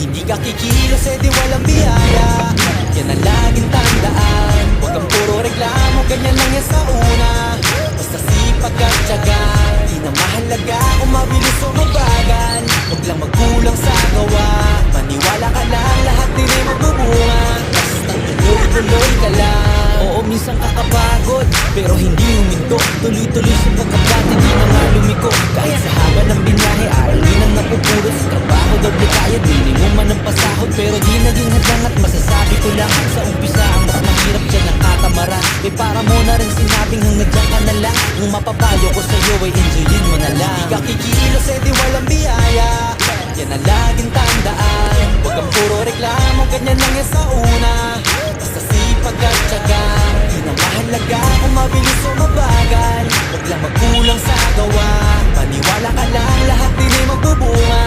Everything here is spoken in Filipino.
hindi ka kikilos, di walang biyaya. Yan ang laging tandaan. Huwag kang puro reklamo, ganyan lang yan sa una. Basta sipag at tiyaga, di na mahalaga kung mabilis o mabagal. Huwag lang magkulang sa gawa, maniwala ka lang, lahat din ay magbubunga. Basta tuloy-tuloy ka lang. Oo, minsan kakapagod, pero hindi huminto. Tuloy-tuloy sa pagkakat, hindi na nga lumiko. Kahit sa haba ng binahe, aralin ang napupulot. Sa trabaho, doble kaya, dinin mo man ang pasahod. Pero di naging hadlang at masasabi ko lang, sa umpisa ang mas mahirap dyan ang katamaran. Para mo na rin sinabing hanggang dyan ka na lang. Ang mapapayo ko sa'yo ay enjoyin mo na lang. Hindi ka kikilos, di walang biyaya. Yan ang laging tandaan. Huwag kang puro reklamo, ganyan lang yan sa una. Basta sipag at tiyaga, di na mahalaga kung mabilis o mabagal. Huwag lang magkulang sa gawa, maniwala ka lang, lahat din ay magbubunga.